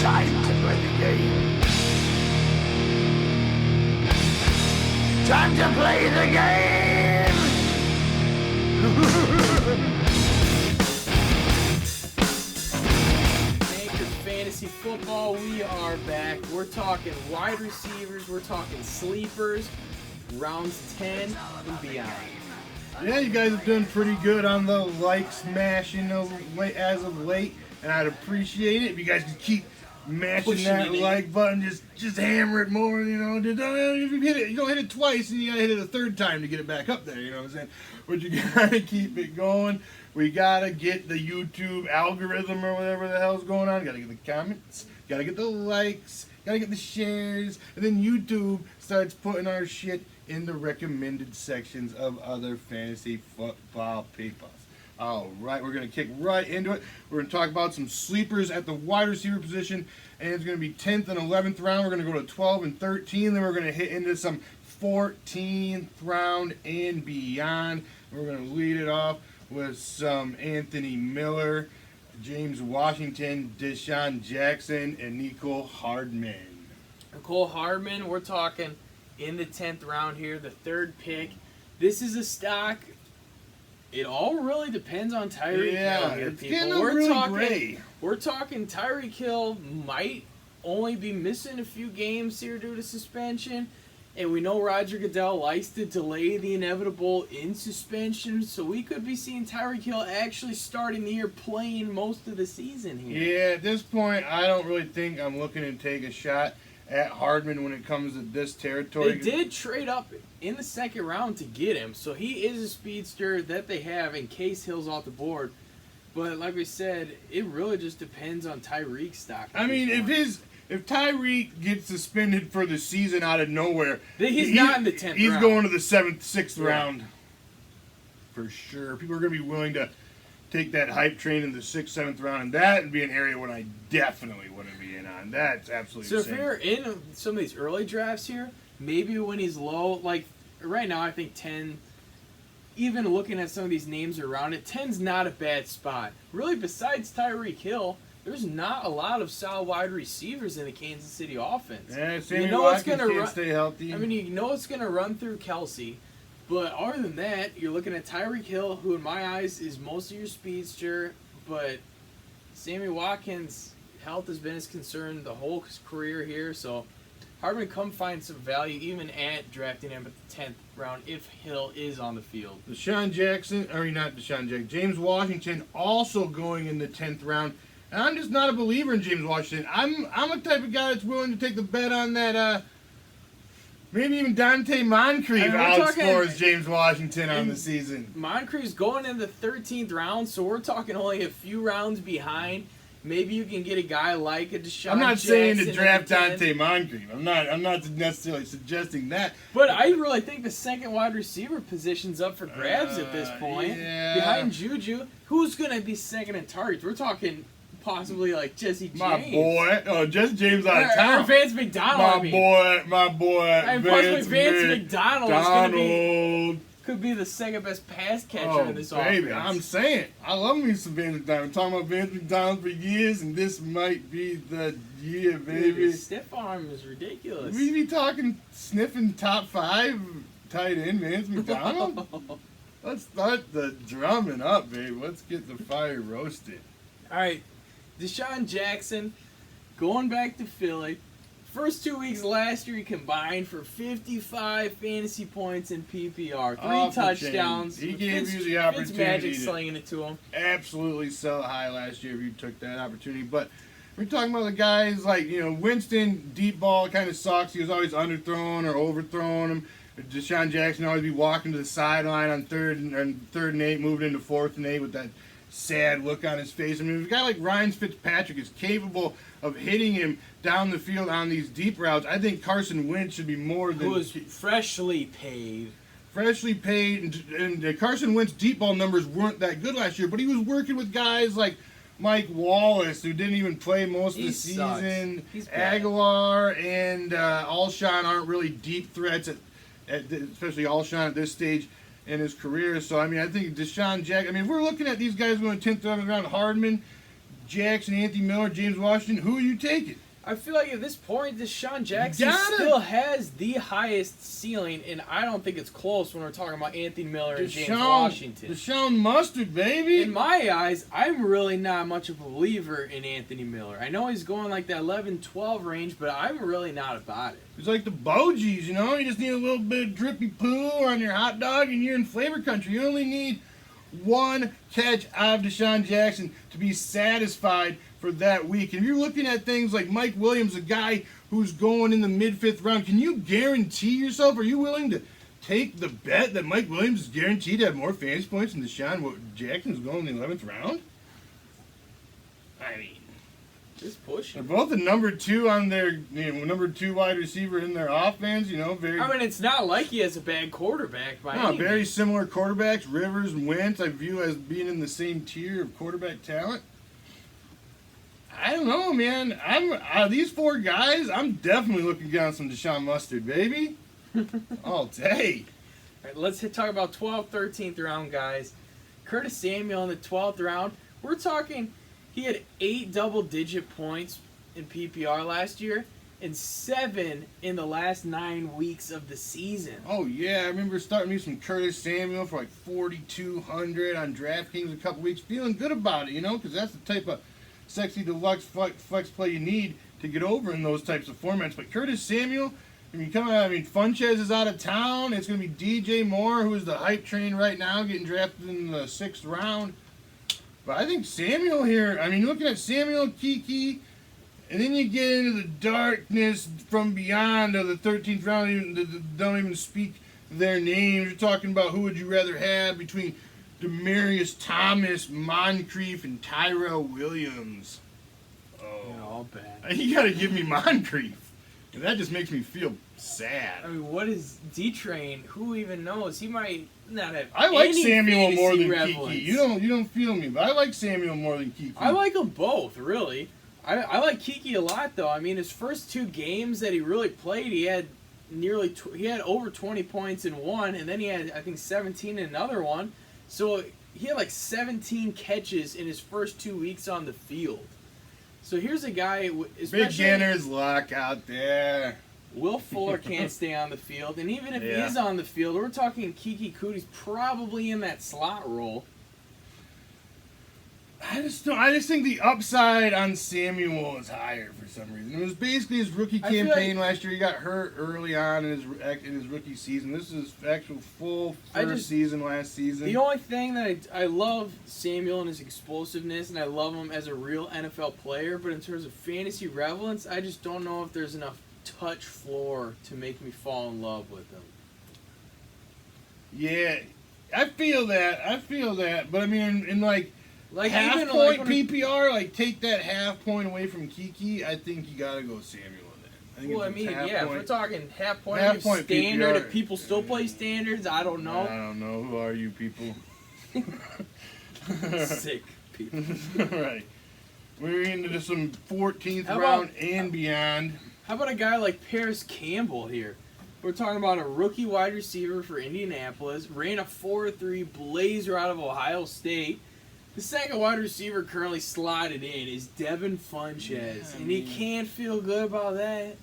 Time to play the game. Time to play the game. Anchor Fantasy Football, we are back. We're talking wide receivers, we're talking sleepers, rounds 10 and beyond. Yeah, you guys are doing pretty good on the like smashing as of late, and I'd appreciate it if you guys could keep mashing Pushing that it in. like button, just hammer it more, you know. If you hit it, you don't hit it twice, and you gotta hit it a third time to get it back up there, you know what I'm saying? But you gotta keep it going. We gotta get the YouTube algorithm or whatever the hell's going on. Gotta get the comments, gotta get the likes, gotta get the shares, and then YouTube starts putting our shit in the recommended sections of other fantasy football papers. All right, we're going to kick right into it. We're going to talk about some sleepers at the wide receiver position, and it's going to be 10th and 11th round. We're going to go to 12 and 13, then we're going to hit into some 14th round and beyond. We're going to lead it off with some Anthony Miller, James Washington, Deshaun Jackson, and Nicole Hardman. Nicole Hardman, we're talking in the 10th round here, the third pick. This is a stock. It all really depends on Tyreek Hill here, it's people. getting really gray. We're talking Tyreek Hill might only be missing a few games here due to suspension. And we know Roger Goodell likes to delay the inevitable in suspension, so we could be seeing Tyreek Hill actually starting the year playing most of the season here. Yeah, at this point, I don't really think I'm looking to take a shot at Hardman when it comes to this territory. They did trade up in the second round to get him, so he is a speedster that they have in case Hill's off the board. But like we said, it really just depends on Tyreek's stock. I mean, if Tyreek gets suspended for the season out of nowhere, He's not in the 10th He's round. going to the 7th, 6th Yeah. round for sure. People are going to be willing to take that hype train in the 6th, 7th round, and that would be an area when I definitely wouldn't be in on. That's absolutely So insane. if you're in some of these early drafts here, maybe when he's low, like right now I think 10, even looking at some of these names around it, 10's not a bad spot. Really, besides Tyreek Hill, there's not a lot of solid wide receivers in the Kansas City offense. Yeah, Sammy You know it's Watkins gonna can't run- stay healthy. I mean, you know it's going to run through Kelsey, but other than that, you're looking at Tyreek Hill, who in my eyes is most of your speedster, but Sammy Watkins' health has been his concern the whole career here, so Hardman come find some value even at drafting him at the 10th round if Hill is on the field. Deshaun Jackson, or not Deshaun Jackson, James Washington also going in the 10th round. And I'm just not a believer in James Washington. I'm a type of guy that's willing to take the bet on that, maybe even Dante Moncrief And we're outscores talking- James Washington on and- the season. Moncrief's going in the 13th round, so we're talking only a few rounds behind. Maybe you can get a guy like a Deshaun I'm not saying to Jackson draft in the 10th. Dante Moncrief. I'm not necessarily suggesting that. But I really think the second wide receiver position's up for grabs at this point. yeah. Behind Juju, who's going to be second in targets? We're talking possibly like Jesse James. My boy, just James out of Or town. Vance McDonald, My boy, And possibly Vance McDonald is Donald. could be the second best pass catcher Oh, in this baby, offense. I'm saying, I love me some Vance McDonald. I'm talking about Vance McDonald for years, and this might be the year, baby. His stiff arm is ridiculous. We be talking sniffing top 5 tight end Vance McDonald? Let's start the drumming up, baby. Let's get the fire roasted. All right, Deshaun Jackson going back to Philly. First 2 weeks last year, he combined for 55 fantasy points in PPR, 3 Off the touchdowns. chain. He with gave you the opportunity Fitzmagic to- slinging it to him. Absolutely sell high last year if you took that opportunity. But we're talking about the guys like, Winston, deep ball kind of sucks. He was always underthrown or overthrown him. Deshaun Jackson always be walking to the sideline on third and 8, moving into 4th and 8 with that sad look on his face. I mean, if a guy like Ryan Fitzpatrick is capable of hitting him down the field on these deep routes, I think Carson Wentz should be more than Who was freshly paid. freshly paid. And Carson Wentz deep ball numbers weren't that good last year, but he was working with guys like Mike Wallace, who didn't even play most of He the sucks. season. He's bad. Aguilar and Alshon aren't really deep threats, especially Alshon at this stage in his career. So, I mean, I think Deshaun Jackson, I mean, if we're looking at these guys going 10th, 11th round, Hardman, Jackson, Anthony Miller, James Washington, who are you taking? I feel like at this point, Deshaun Jackson gotta- still has the highest ceiling, and I don't think it's close when we're talking about Anthony Miller and James Washington. Deshaun Mustard, baby. In my eyes, I'm really not much of a believer in Anthony Miller. I know he's going like that 11-12 range, but I'm really not about it. It's like the Bogies, you know? You just need a little bit of drippy poo on your hot dog, and you're in flavor country. You only need one catch out of Deshaun Jackson to be satisfied for that week. And if you're looking at things like Mike Williams, a guy who's going in the mid-fifth round, can you guarantee yourself, are you willing to take the bet that Mike Williams is guaranteed to have more fantasy points than Deshaun Jackson is going in the 11th round? I mean, Just pushing. they're both the number 2 on their, number 2 wide receiver in their offense, very... I mean, it's not like he has a bad quarterback by No, any very means. similar quarterbacks. Rivers and Wentz I view as being in the same tier of quarterback talent. I don't know, man. These 4 guys, I'm definitely looking down some Deshaun Mustard, baby. All day. All right, let's talk about 12th, 13th round guys. Curtis Samuel in the 12th round. We're talking, he had 8 double-digit points in PPR last year and 7 in the last 9 weeks of the season. Oh, yeah. I remember starting me some Curtis Samuel for like 4,200 on DraftKings a couple weeks. Feeling good about it, because that's the type of sexy deluxe flex play you need to get over in those types of formats. But Curtis Samuel, Funches is out of town. It's going to be DJ Moore, who is the hype train right now, getting drafted in the 6th round. But I think Samuel here, looking at Samuel, Kiki, and then you get into the darkness from beyond of the 13th round, don't even speak their names. You're talking about who would you rather have between Demaryius Thomas, Moncrief, and Tyrell Williams. All bad. You got to give me Moncrief. And that just makes me feel sad. I mean, what is D-Train? Who even knows? He might not have I like any Samuel more fantasy than relevance. Kiki. You don't feel me, but I like Samuel more than Kiki. I like them both, really. I like Kiki a lot, though. I mean, his first 2 games that he really played, he had he had over 20 points in one, and then he had, I think, 17 in another one. So he had like 17 catches in his first 2 weeks on the field. So here's a guy, Big Ganner's luck out there. Will Fuller can't stay on the field, and even if he Yeah. is on the field, we're talking Kiki Cootie's probably in that slot role. I just think the upside on Samuel is higher for some reason. It was basically his rookie I feel campaign like- last year. He got hurt early on in his rookie season. This is his actual full first season last season. The only thing that I love Samuel and his explosiveness, and I love him as a real NFL player, but in terms of fantasy relevance, I just don't know if there's enough touch floor to make me fall in love with him. Yeah, I feel that. But I mean, in Like half even point like when PPR, take that half point away from Kiki. I think you gotta go Samuel then. well, I if mean, it's half yeah, if point, we're talking half point, Half point standard, PPR. if people still play standards, I don't I know. don't know. Who are you people? Sick people. Right. We're into some 14th How round about- and beyond. How about a guy like Paris Campbell here? We're talking about a rookie wide receiver for Indianapolis, ran a 4.3 blazer out of Ohio State. The second wide receiver currently slotted in is Devin Funches, Yeah, and he can't feel good about that.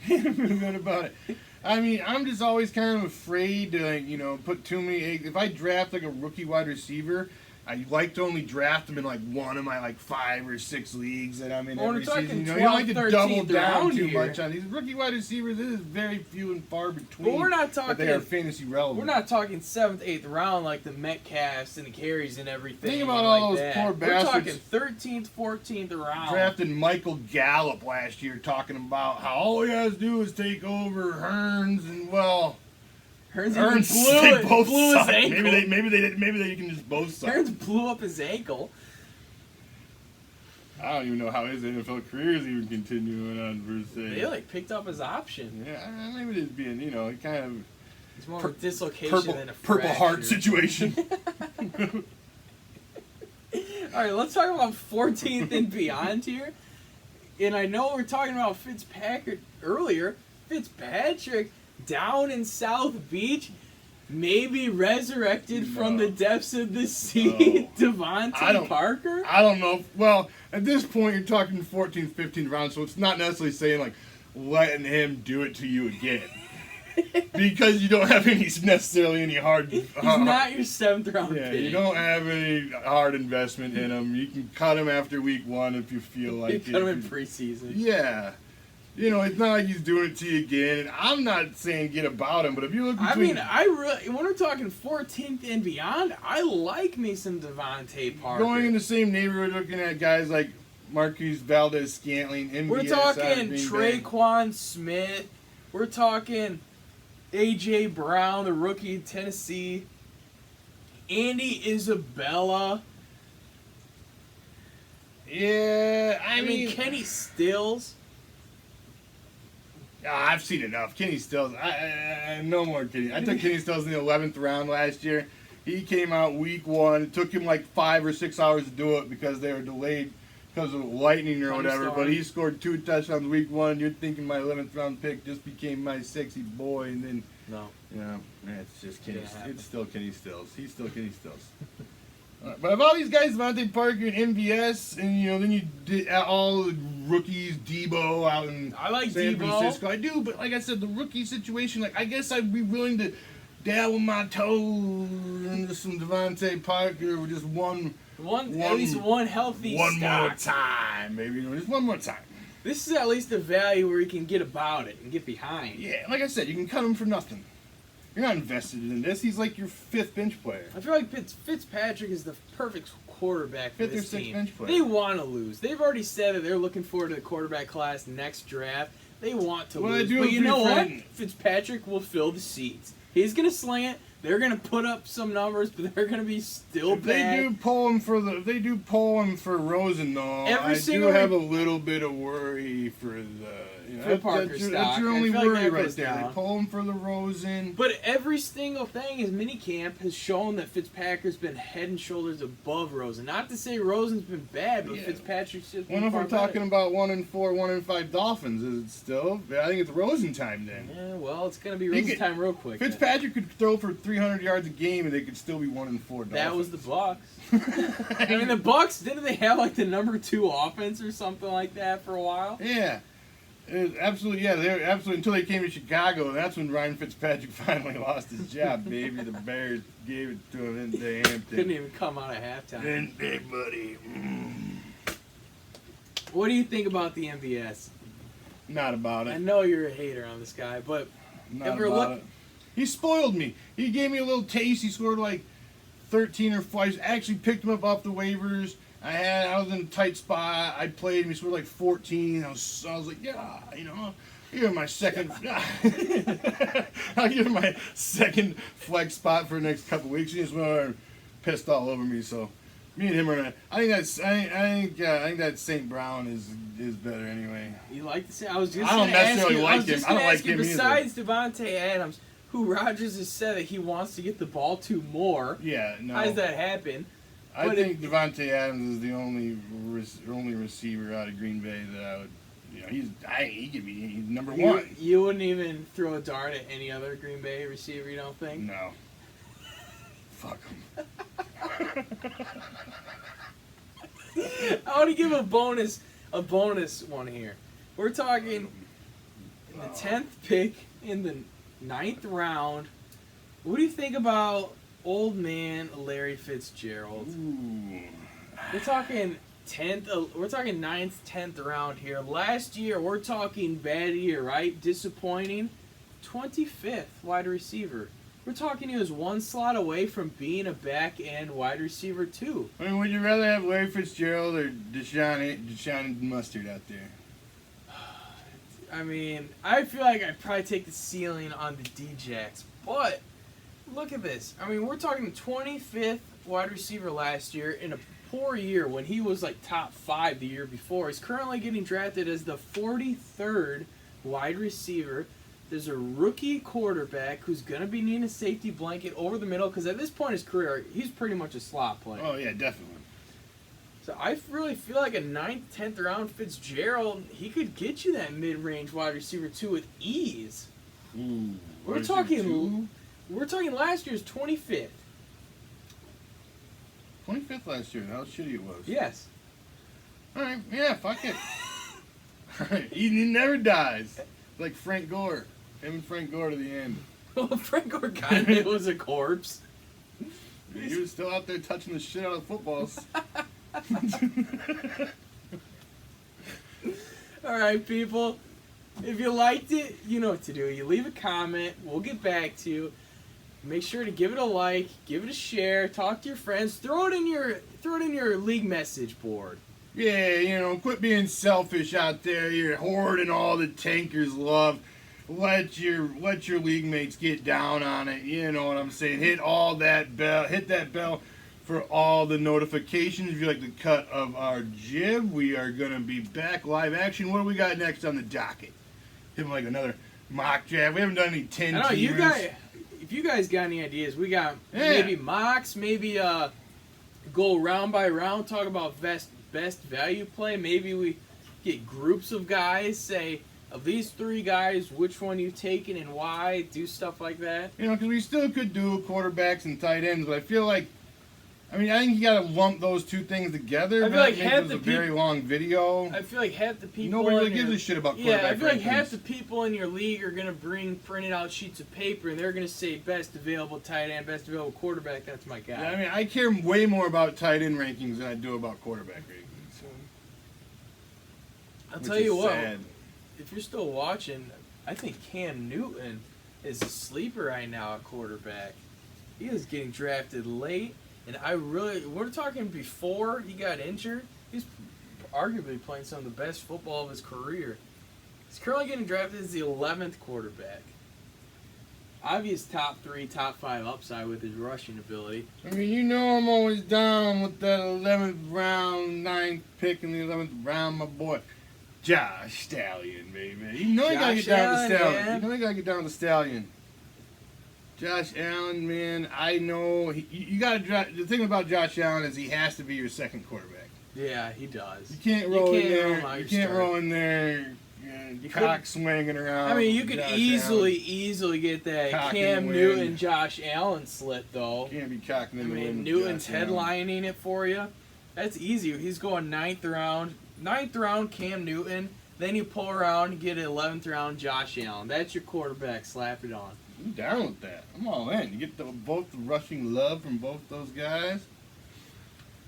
Feel good about it. I mean, I'm just always kind of afraid to, put too many eggs. If I draft a rookie wide receiver, I like to only draft them in one of my 5 or 6 leagues that I'm in Well, we're every season. talking You don't like to 12th, double 13th down round too here. much on these rookie wide receivers. This is very few and far between. But we're not But they are talking. fantasy relevant. We're not talking 7th, 8th round like the Metcalfs and the carries and everything. Think about like all those that. poor We're bastards. talking 13th, 14th round. Drafted Michael Gallup last year, talking about how all he has to do is take over Hearns, and Hearns Hearns blew they both his suck. ankle. Maybe they can just both suck. Hearns blew up his ankle. I don't even know how his NFL career is even continuing on per se. They picked up his option. Yeah, maybe it's being kind of It's more of a dislocation than a purple heart fracture. situation. All right, let's talk about 14th and beyond here. And I know we're talking about Fitzpatrick earlier. Fitzpatrick down in South Beach. maybe resurrected from No. the depths of the sea, I Devontae don't- Parker? I don't know. Well, at this point, you're talking 14th, 15th round, so it's not necessarily saying, like, letting him do it to you again. Because you don't have necessarily any hard... He's not your 7th round Yeah, pick. you don't have any hard investment in him. You can cut him after week 1 if you feel like You it. cut him in preseason. Yeah. You know, it's not like he's doing it to you again. And I'm not saying get about him, but if you look I between... mean, I really, when we're talking 14th and beyond, I like me some Devontae Parker. going in the same neighborhood, looking at guys like Marquise Valdez-Scantling, MVS We're out of talking Green Bay. Traquan Smith. We're talking A.J. Brown, the rookie of Tennessee. Andy Isabella. Yeah, I mean, Kenny Stills. I've seen enough. Kenny Stills. No more Kenny. I took Kenny Stills in the 11th round last year. He came out week 1. It took him like 5 or 6 hours to do it because they were delayed because of lightning or whatever. Thunderstorm. But he scored 2 touchdowns week 1. You're thinking my 11th round pick just became my sexy boy, and then No. it's just Kenny. Can't happen. It's still Kenny Stills. He's still Kenny Stills. But of all these guys, Devontae Parker and MVS, and then you did all the rookies, Debo out in I like San Debo. Francisco. I do, but like I said, the rookie situation, like I guess I'd be willing to dabble my toe into some Devontae Parker with just At least one healthy one more stock. time, maybe just one more time. This is at least a value where you can get about it and get behind. Yeah, like I said, you can cut him for nothing. You're not invested in this. He's like your 5th bench player. I feel like Fitzpatrick is the perfect quarterback for 5th or this 6th team. bench player. They want to lose. They've already said that they're looking forward to the quarterback class next draft. They want to Well, I lose. do But you agree, know what? Fred. Fitzpatrick will fill the seats. He's going to sling it. They're going to put up some numbers, but they're going to be still If bad. they do pull him for Rosen though, Every I do single have a little bit of worry for the For Parker that's stock. your I only feel like worry that right goes there. down. They pull him for the Rosen. But every single thing is minicamp has shown that Fitzpatrick's been head and shoulders above Rosen. Not to say Rosen's been bad, but Yeah. Fitzpatrick's just been When if far we're talking better. about 1-4, 1-5 Dolphins, is it still? I think it's Rosen time then. Yeah, well, it's going to be He Rosen's could- time real quick. then. Fitzpatrick could throw for 300 yards a game, and they could still be 1-4 Dolphins. That was the Bucks. I mean, the Bucks, didn't they have like the #2 offense or something like that for a while? Yeah. Absolutely, yeah. They were absolutely until they came to Chicago, and that's when Ryan Fitzpatrick finally lost his job. Baby, the Bears gave it to him in the Hampton. Couldn't even come out of halftime. Didn't they, buddy? What do you think about the MVS? Not about I it. know you're a hater on this guy, but Not if we're about look- it. He spoiled me. He gave me a little taste. He scored like 13 or 5. I actually picked him up off the waivers. I was in a tight spot. I played him. He scored like 14. I was like, yeah, I'll give him my second. I'll give him my second flex spot for the next couple weeks. He just went over and pissed all over me. So me and him are. I think that St. Brown is better anyway. you like to say, I was just I don't gonna ask necessarily you, like I was him. just I don't gonna like ask you, him either. besides Devontae Adams, who Rodgers has said that he wants to get the ball to more. Yeah, no. How does that happen? I But think Devontae Adams is the only receiver out of Green Bay that I would. He could be he's number one. You wouldn't even throw a dart at any other Green Bay receiver, you don't think? No. Fuck him. I want to give a bonus one here. We're talking in the 10th pick in the 9th round. What do you think about old man Larry Fitzgerald? Ooh. We're talking 10th. We're talking 9th, 10th round here. Last year, we're talking bad year, right? Disappointing. 25th wide receiver. We're talking he was one slot away from being a back end wide receiver too. I mean, would you rather have Larry Fitzgerald or Deshaun Mustard out there? I mean, I feel like I'd probably take the ceiling on the D-Jacks. But, look at this. I mean, we're talking 25th wide receiver last year in a poor year when he was like top 5 the year before. He's currently getting drafted as the 43rd wide receiver. There's a rookie quarterback who's going to be needing a safety blanket over the middle because at this point in his career, he's pretty much a slot player. Oh yeah, definitely. So I really feel like a 9th, 10th round Fitzgerald, he could get you that mid-range wide receiver too with ease. Ooh. We're Wide talking receiver two? We're talking last year's 25th. 25th last year. How shitty it was. Yes. All right. Yeah. Fuck it. All right. He never dies. Like Frank Gore. Him and Frank Gore to the end. Well, Frank Gore kinda was a corpse. He was still out there touching the shit out of footballs. All right, people. If you liked it, you know what to do. You leave a comment. We'll get back to you. Make sure to give it a like, give it a share, talk to your friends, throw it in your league message board. Yeah, you know, quit being selfish out there. You're hoarding all the tankers love. Let your league mates get down on it. You know what I'm saying? Hit that bell for all the notifications. If you like the cut of our jib, we are gonna be back live action. What do we got next on the docket? Hit like another mock draft. We haven't done any 10 I know you teamers. guys. If you guys got any ideas, we got maybe mocks, maybe go round by round, talk about best value play. Maybe we get groups of guys, say of these 3 guys, which one you taking and why. Do stuff like that. You know, because we still could do quarterbacks and tight ends, but I feel like, I think you gotta lump those 2 things together. I feel like half half the the very long video. I feel like half the people. Nobody really gives a shit about quarterback Yeah, I feel like half rankings. the people in your league are gonna bring printed out sheets of paper and they're gonna say best available tight end, best available quarterback. That's my guy. Yeah, I care way more about tight end rankings than I do about quarterback rankings. I'll Which tell you is what. sad. If you're still watching, I think Cam Newton is a sleeper right now at quarterback. He is getting drafted late, and we're talking before he got injured, he's arguably playing some of the best football of his career. He's currently getting drafted as the 11th quarterback. Obvious top 3, top 5 upside with his rushing ability. You know I'm always down with that 11th round, 9th pick in the 11th round, my boy. Josh Stallion, baby. You know you gotta get down with the Stallion. Yeah. You know you gotta get down with the Stallion. Josh Allen, man, I know you gotta drive. The thing about Josh Allen is he has to be your second quarterback. Yeah, he does. You can't roll in there. roll out You your can't start. roll in there. You Cock swinging around. I mean, you could Josh easily get that Cock in Cam the Newton, wind. Josh Allen slit though. Allen. Can't be cocking I in the wind. mean, with Newton's Josh Allen. headlining it for you. That's easy. He's going 9th round. 9th round, Cam Newton. Then you pull around, get an 11th round, Josh Allen. That's your quarterback. Slap it on. I'm down with that. I'm all in. You get both the rushing love from both those guys.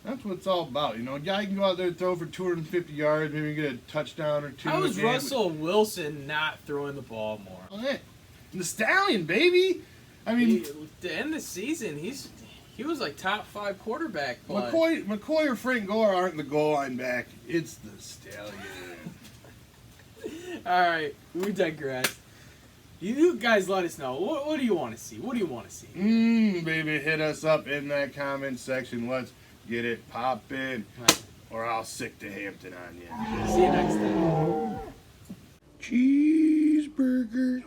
That's what it's all about. You know, a guy can go out there and throw for 250 yards, maybe get a touchdown or 2. How is a game. Russell Wilson not throwing the ball more? All right. The Stallion, baby. I mean, The end of the season, he was like top 5 quarterback play. McCoy or Frank Gore aren't the goal line back. It's the Stallion. All right, we digress. You guys let us know. What do you want to see? What do you want to see? Baby, hit us up in that comment section. Let's get it poppin', or I'll sick to Hampton on you. See you next time. Cheeseburger.